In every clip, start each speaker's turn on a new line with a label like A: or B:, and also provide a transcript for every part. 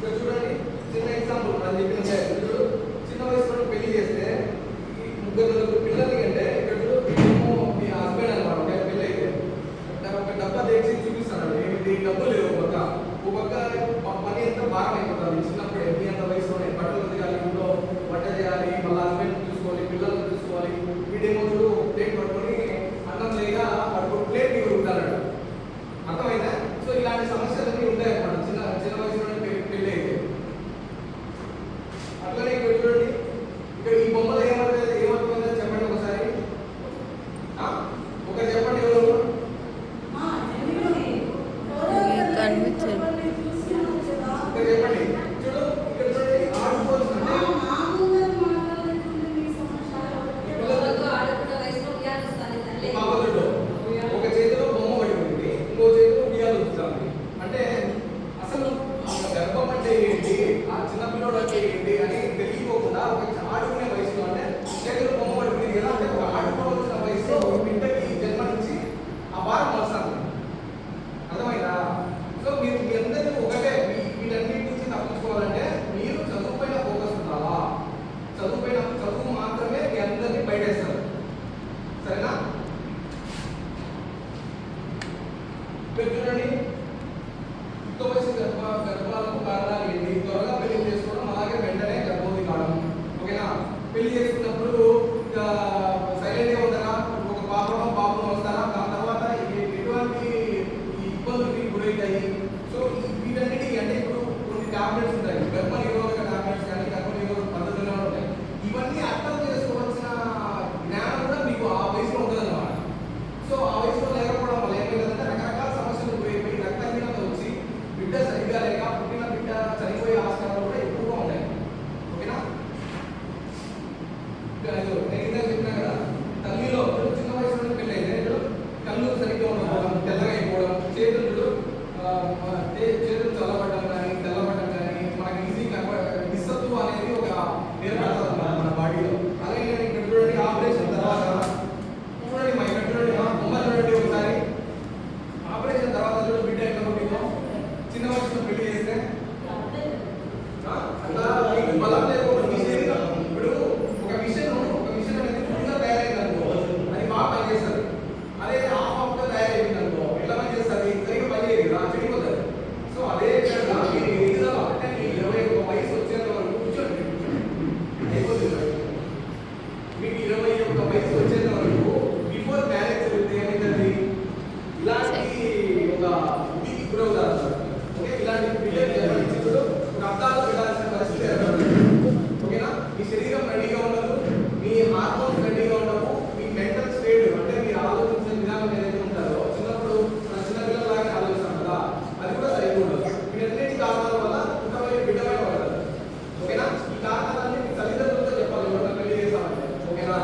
A: ఇక్కడ చూడండి చిన్న ఎగ్జాంపుల్ మనం చెప్పిన ఇప్పుడు చిన్న వయసులో పెళ్లి చేస్తే ఈ ముగ్గురు పిల్లలకి అంటే ఇక్కడ మీ హస్బెండ్ అనమాట పెళ్ళి అయితే ఒక డబ్బా తెచ్చి చూపిస్తాను ఏంటి డబ్బులు లేవు ఒక పక్క పని ఎంత భారం అయిపోతుంది చిన్నప్పుడు మీ అంత వయసులోనే బట్టలు ఉతకాలి ఇంట్లో వంట చేయాలి మళ్ళీ హస్బెండ్ చూసుకోవాలి పిల్లలను చూసుకోవాలి వీడేమో చూడు ప్లేట్ పట్టుకొని అన్నం లేక పట్టుకొని ప్లేట్ ఉంటాడు అర్థమైందా సో ఇలాంటి సమస్యలన్నీ ఉంటాయి అన్నమాట చిన్న వయసులోనే పెళ్ళి అయితే అట్లనే ఇక్కడ చూడండి ఇక్కడ ఈ బొమ్మలో ఏమవుతుందో చెప్పండి ఒకసారి ఒకరు చెప్పండి ఎవరు చెప్పండి చూడు ఇక్కడ చూడండి ఆడుకోవచ్చు ఒక చేతిలో బొమ్మ పడి ఉంటుంది ఇంకో చేతిలో ఉయ్యాలు ఉంటుంది అంటే అసలు గర్భం అంటే ఏంటి ఆ చిన్నపిల్లడు అంటే ఏంటి అని తెలియకోకుండా ఒక ఆడుకునే వయసులో అంటే చేతిలో బొమ్మ పడి ఉంటుంది ఎలా అంటే ఒక ఆడుకోవాల్సిన వయసులో ఒక బిడ్డకి జన్మనిచ్చి ఆ భారం వస్తుంది అర్థమైందా సో మీరు మీ అందరికీ ఒకటే వీటన్నిటి నుంచి తప్పించుకోవాలంటే మీరు చదువు పైన ఫోకస్ ఉండాలా చదువు మాత్రమే మీ అందరినీ బయటేస్తారు సరేనా ఇక్కడ చూడండి యుక్త వయసు గర్భాలకు కారణాలు ఏంటి త్వరగా పెళ్లి చేసుకోవడం అలాగే వెంటనే గర్భవతి కావడం ఓకేనా పెళ్లి చేసుకున్నప్పుడు సైలెంట్గా ఉంటారా ఒక పాపను వస్తారా దాని తర్వాత ఎటువంటి ఇబ్బందులకి గురవుతాయి సో వీటన్నిటికీ అంటే ఇప్పుడు కొన్ని టాబ్లెట్స్ ఉంటాయి గర్భ నిరోధక టాబ్లెట్స్ కానీ గర్భ నిరోధక పద్ధతులు ఉంటాయి ఇవన్నీ అర్థం చేసుకోవాల్సిన జ్ఞానం కూడా మీకు ఆ వయసులో ఉంటుంది అన్నమాట సో ఆ వయసులో లేకపోవడం వల్ల ఏమైందంటే రకరకాల సమస్యలు గురైపోయి రక్తహీనత వచ్చి బిడ్డ సరిగ్గా లేక పుట్టిన బిడ్డ చనిపోయే ఆస్కారాలు కూడా ఎక్కువగా ఉంటాయి ఓకేనా నేను ఇందాక చెప్పినా కదా తల్లిలో చిన్న వయసులో పెళ్ళి అయితే కళ్ళు సరిగ్గా ఉండకపోవడం తెల్లగా అయిపోవడం చేతులు చల్లబడ్డం కానీ తెల్లబడ్డం కానీ మనకి ఈజీ నిస్సత్వం అనేది ఒక ఏర్పడుతుంది మన బాడీలో అలాగే ఇక్కడ చూడండి ఆపరేషన్ తర్వాత చూడండి మా ఇక్కడ చూడండి బొమ్మ చూడండి ఒకసారి ఆపరేషన్ తర్వాత చూడండి బిడ్డ ఎట్లా పుట్టిందో చిన్న వయసులో పెళ్లి చేస్తే అట్లా మీకు బలం లేకపోతే మీ శరీరం ఇప్పుడు ఒక మిషన్ అనేది ఫుల్గా తయారైందనుకో అది బాగా పనిచేస్తుంది అదే హాఫ్ గా తయారైంది అనుకో ఎట్లా పనిచేస్తుంది సరిగ్గా పనిచేయదు చెడిపోతుంది సో అదే విధంగా మీరు ఎదుగుదల అంటే మీ 21 వయసు వచ్చేంత వరకు కూర్చోండి అయిపోతుంది మీకు 21 వయసు వచ్చేంత వరకు బిఫోర్ మ్యారేజ్ జరిగితే ఏమైంది ఇలాంటి ఒక ఉనికి గురవుతారు ఓకే ఇలాంటి పిల్లలు ఒక అర్థాలు పెట్టాల్సిన పరిస్థితి ఏర్పడుతుంది ఓకేనా మీ శరీరం రెడీగా ఉండదు మీ హార్మోన్స్ రెడీగా ఉండవు మీ మెంటల్ స్టేట్ అంటే మీరు ఆలోచించే విధానం ఏదైతే ఉంటారో చిన్నప్పుడు మన చిన్నపిల్లలాగే ఆలోచిస్తాం కదా అది కూడా సరిగ్గా ఉండదు వీటన్నిటి కారణాల వల్ల పుట్టబోయే బిడ్డపై పడతారు ఓకేనా ఈ కారణాలన్నీ మీ తల్లిదండ్రులతో చెప్పాలి ఎవరైనా పెళ్లి చేస్తామంటే ఓకేనా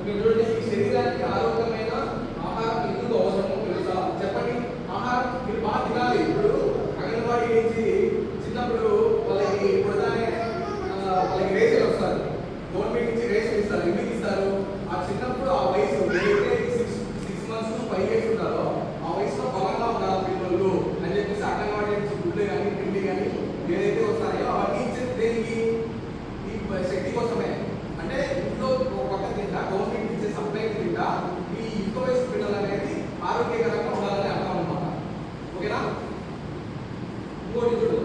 A: చూడండి ఈ శరీరానికి ఆరోగ్యమైన ఆహారం ఎందుకు అవసరమో తెలుసా చెప్పండి ఆహారం మీరు బాగా తినాలి ఇప్పుడు అంగన్వాడీ నుంచి చిన్నప్పుడు వాళ్ళకి పుడతానే వాళ్ళకి రేషన్ వస్తారు గవర్నమెంట్ నుంచి రేషన్ ఇస్తారు ఎందుకు ఇస్తారు ఆ చిన్నప్పుడు ఆ వయసు ఏదైతే 6 months to 5 years ఉంటారో ఆ వయసులో బలంగా ఉండాలి పిల్లలు అని చెప్పేసి అంగన్వాడీ నుంచి గుడ్లు కానీ పిండి కానీ ఏదైతే వస్తాయో అవన్నీ ఇచ్చేది దేనికి ఈ శక్తి కోసమే అంటే ఇంట్లో ఒక పక్క తింటా గవర్నమెంట్ ఇచ్చే సప్లై తింటా ఈ యుక్త వయసు పిల్లలు అనేది ఆరోగ్యకరంగా ఉండాలని అర్థం అన్నమాట ఓకేనా ఇంకోటి చూడు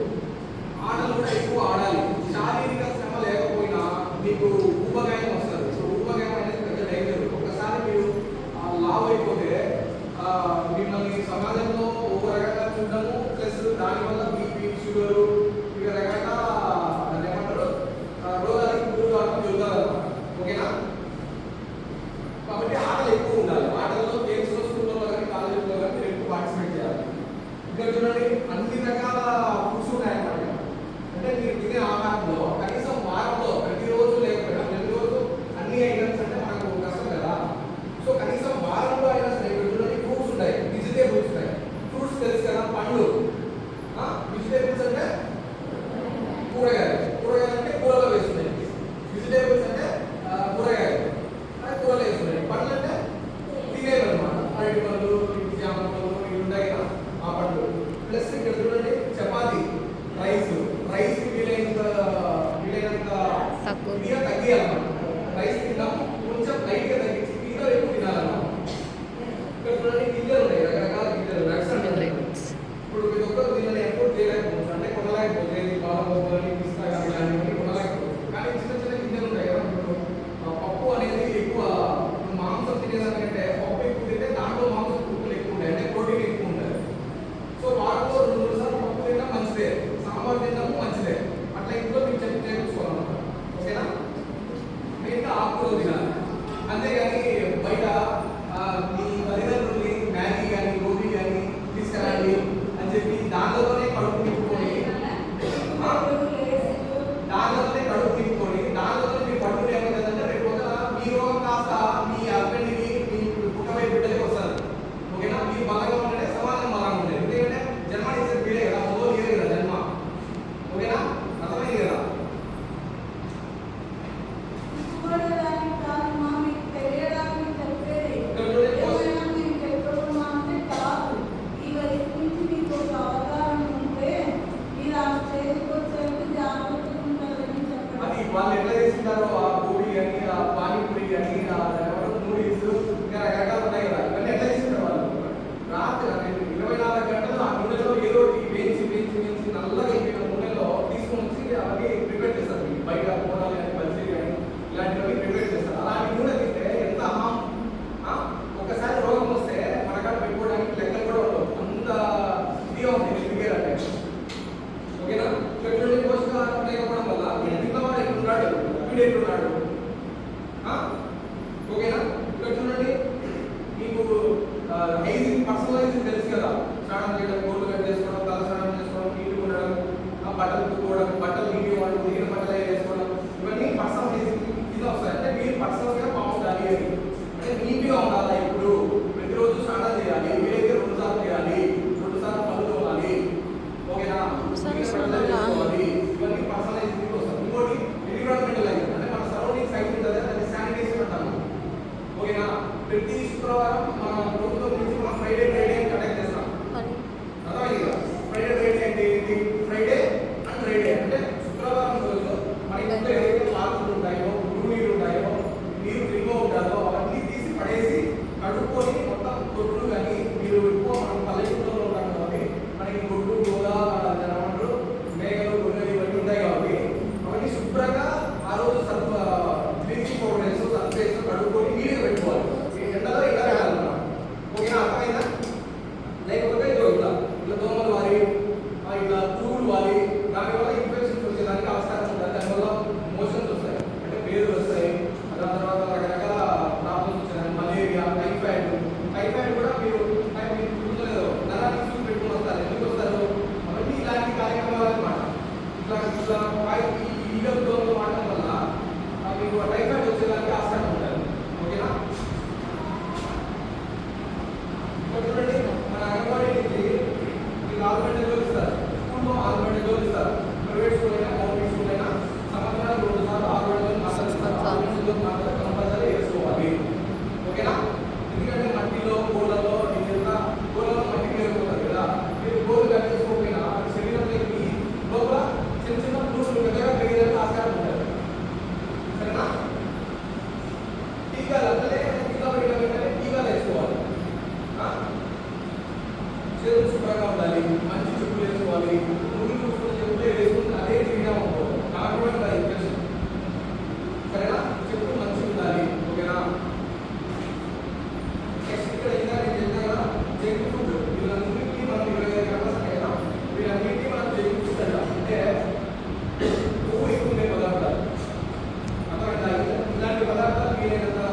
A: ఆటలు కూడా ఎక్కువ ఆడాలి శారీరక శ్రమ లేకపోయినా మీకు ఊబగాయం వస్తుంది సో ఊబగాయం అనేది పెద్ద డేంజర్ ఒకసారి మీరు లావ్ అయిపోతే మిమ్మల్ని సమాజంలో ఒక రకంగా చూడడము ప్లస్ దానివల్ల బీపీ షుగరు ఇక రకంగా ఏమంటారు రోగాలకు గురి కావడం జరుగుతుంది ఓకేనా కాబట్టి ఆటలు ఎక్కువ ఉండాలి ఆటల్లో గేమ్స్లో స్కూల్లో కానీ కాలేజీలో కానీ మీరు ఎక్కువ పార్టిసిపేట్ చేయాలి ఇక్కడ చూడండి అన్ని రకాల ఫుడ్స్ ఉన్నాయన్నమాట అంటే మీరు తినే ఆహారంలో కనీసం వారంలో ప్రతిరోజు లేకపోయినా ప్రతిరోజు అన్ని ఐటమ్స్ అంటే మనకు కష్టం కదా సో కనీసం వారంలో అయినా సరే ఇక్కడ చూడండి ఫ్రూట్స్ ఉంటాయి వెజిటేబుల్స్ ఉంటాయి ఫ్రూట్స్ తెలుసు కదా పండ్లు వెజిటేబుల్స్ అంటే కూరగాయలు అంటే కూరలో వేస్తున్నాయి వెజిటేబుల్స్ అంటే కూరగాయలు కూరలో వేస్తున్నాయి పండ్లు అంటే కడుక్కొని నీట్గా పెట్టుకోవాలి. ఈ ఎండలో ఇలా పెట్టాలన్నమాట. ఓకేనా, అర్థమైందా? లేకపోతే ఇట్లా దోమలు వాలి, ఇట్లా పురుగులు వాలి, దానివల్ల ఇన్ఫెక్షన్స్ వచ్చేదానికి ఆస్కారం ఉంటుంది. దానివల్ల మోషన్స్ వస్తాయి, అంటే పేర్లు వస్తాయి, దాని తర్వాత రకరకాల ప్రాబ్లమ్స్ వచ్చాయి. మలేరియా, టైఫాయిడ్ కూడా మీరు గుర్తులేదో నరాన్ని చూసి పెట్టుకుని వస్తారు. ఎందుకు వస్తారు? అవన్నీ ఇలాంటి కార్యక్రమాలు అనమాట. ఇట్లా ఈగలు దోమలు వాడటం వల్ల మీకు టైఫాయిడ్ వచ్చేదానికి ఆస్కారం ఉంటుంది. ఓకేనా? చూడండి, మన అంగన్వాడీ నుంచి మీకు 6 గంటలు ఇస్తారు, స్కూల్లో 6 గంటలు ఇస్తారు. ప్రైవేట్ స్కూల్ అయినా గవర్నమెంట్ స్కూల్ అయినా సంవత్సరాలు 2 సార్లు 6 గంటలు మాట్లాడుతున్నారు. 6 గంటలు మాత్రం కంపల్సరీ వేసుకోవాలి. ఓకేనా? ఎందుకంటే మట్టిలో గోళ్ళలో గోళ్ళలో మట్టి వేసుకోవాలి కదా. మీరు గోలు కట్టేసుకోకపోయినా శరీరంలోకి లోపల చిన్న చిన్న పురుగులు పెద్దగా పెరిగేదానికి ఆస్కారం ఉంటుంది. సరేనా? టీకాలు అట్లనే టీకా పెట్టిన వెంటనే టీకాలు వేసుకోవాలి. చేతులు శుభ్రంగా ఉండాలి, మంచి చెప్పులు వేసుకోవాలి. ముగ్గురు చూసుకున్న చెప్పులే వేసుకుంటే అదే తిరిగినా ఉంటుంది, నాకు కూడా ఉంటుంది ఇన్ఫెక్షన్. సరేనా? చెప్పులు మంచిగా ఉండాలి. ఓకేనా? నెక్స్ట్ ఇక్కడ ఇంకా నేను చెప్పిన కదా జంక్ ఫుడ్, వీళ్ళందరికీ మనం 25 గంటల కదా, వీళ్ళన్నింటినీ మనం జంక్ ఫుడ్ అంటాం. అంటే కొవ్వు ఎక్కువ ఉండే పదార్థాలు. అర్థమైందా? ఇలాంటి పదార్థాలు వీలైనంతగా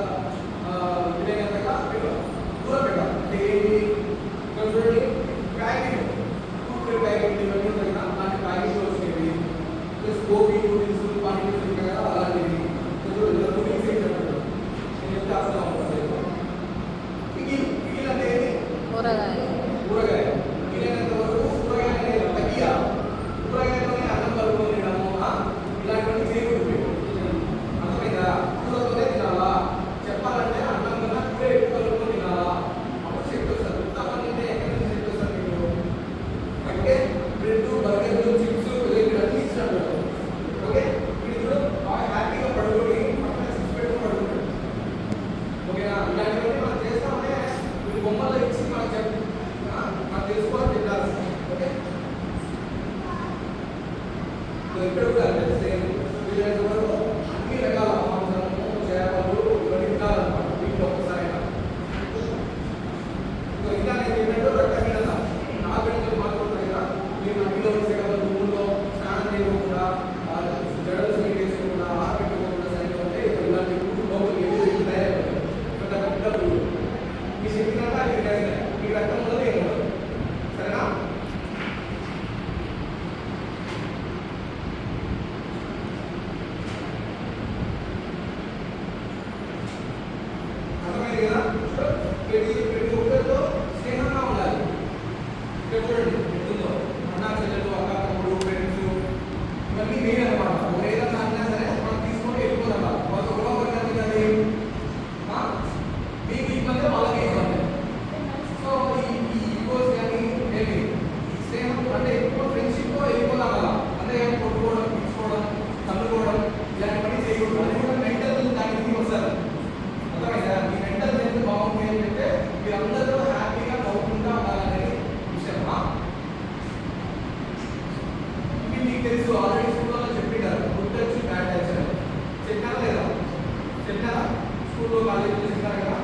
A: దూరం పెట్టాలి. అంటే చూడండి, ప్యాకెట్ కూరగాయల ప్యాకెట్ ఇవన్నీ ఉంటాయి కదా, అలాంటి ప్యాకెట్లు వచ్చేవి. ప్లస్ గోబీ నూడిల్స్, పానీపూరి ఉంటాయి కదా, అలాంటివి. నూడిల్స్ ఏంటంటే నేను చెప్తే అసలు ఉంటుంది. పిగిల్ అంటే ఏది? కూరగాయ. వీలైనంత వరకు కూరగాయ అనేది తగ్గియాలి. కూరగాయతోనే అన్నం కలుపుకొని తినడము, ఇలాంటివన్నీ చేయకూడదు. అర్థమైందా? కూరతోనే తినాలా. చెప్పాలంటే అన్నం కన్నా కూర ఎక్కువ కలుపుకొని తినాలా, అప్పుడు శక్తి వస్తుంది. తప్పనింటే ఎక్కడి నుంచి శక్తి వస్తుంది మీకు? అంటే బ్రెడ్, బర్గర్లు, చిప్స్ అన్నీ ఇచ్చినట్టు. ఓకే, ఇది కూడా బాగా హ్యాపీగా పడుకొని పక్కన చిప్స్ పెట్టుకుని పడుకుంటాడు. ఓకేనా? ఇలాంటివన్నీ మనం చేస్తామంటే మీరు బొమ్మల్లో ఇచ్చి మనకు తెలుసుకోవాలని చెప్పాలి. ఓకే, ఇక్కడ కూడా సేమ్ వీలైనంత వరకు అన్ని రకాల మాంసము, చేపలు ఇవన్నీ తినాలన్నమాట వీటిలో ఒక్కసారైనా. ఇంకా నేను చెప్పినట్టు రకరకాల 4 గంటలు మాత్రం కదా, మీరు మట్టిలో వచ్చేటప్పుడు భూముల్లో స్నానం చేయకుండా, జడలు స్వీట్ చేసుకోకుండా, ఆరబెట్టుకోకుండా సరిగ్గా ఉంటే ఇలాంటి పువ్వులు లోపలికి వెళ్ళి తయారవుతాయి. పెద్ద పెద్ద పువ్వులు మీ శక్తినంతా అది తయారవుతాయి. మీ రక్తం ఉండదు, ఏముండదు. సరేనా? అర్థమైంది కదా? ప్రతి ఒక్కరితో స్నేహంగా ఉండాలి. ఇక్కడ చూడండి ఎట్లుందో, అన్నా చెల్లెలు, అక్క తమ్ముడు, ఫ్రెండ్స్ ఇవన్నీ మెయిన్ అనమాట. ఏదన్నా అన్నా సరే మనం తీసుకొని వెళ్ళిపోదాం. వాళ్ళతో గొడవ పడినది కదా, మీకు ఇబ్బంది వాళ్ళకి ఇబ్బంది. సో ఈ ఈగోస్ కానీ ఏమి స్నేహం అంటే ఎక్కువ ఫ్రెండ్షిప్తో వెళ్ళిపోదాం కదా. అంటే కొట్టుకోవడం, తీసుకోవడం, తన్నుకోవడం ఇలాంటివన్నీ చేయకూడదు. అది కూడా మెంటల్ దానికి వస్తారు. అర్థమైందా? మీ మెంటల్ హెల్త్ బాగుంది ఏంటంటే మీరందరూ హ్యాపీగా నవ్వుకుంటా ఉండాలనేది విషయం. ఇది మీకు తెలుసు, ఆల్రెడీ స్కూల్లో చెప్పినారు గుడ్ టచ్, బ్యాడ్ టచ్ అని. చెప్పారా లేదా? చెప్పారా? స్కూల్లో కాలేజీలో చెప్పారు కదా.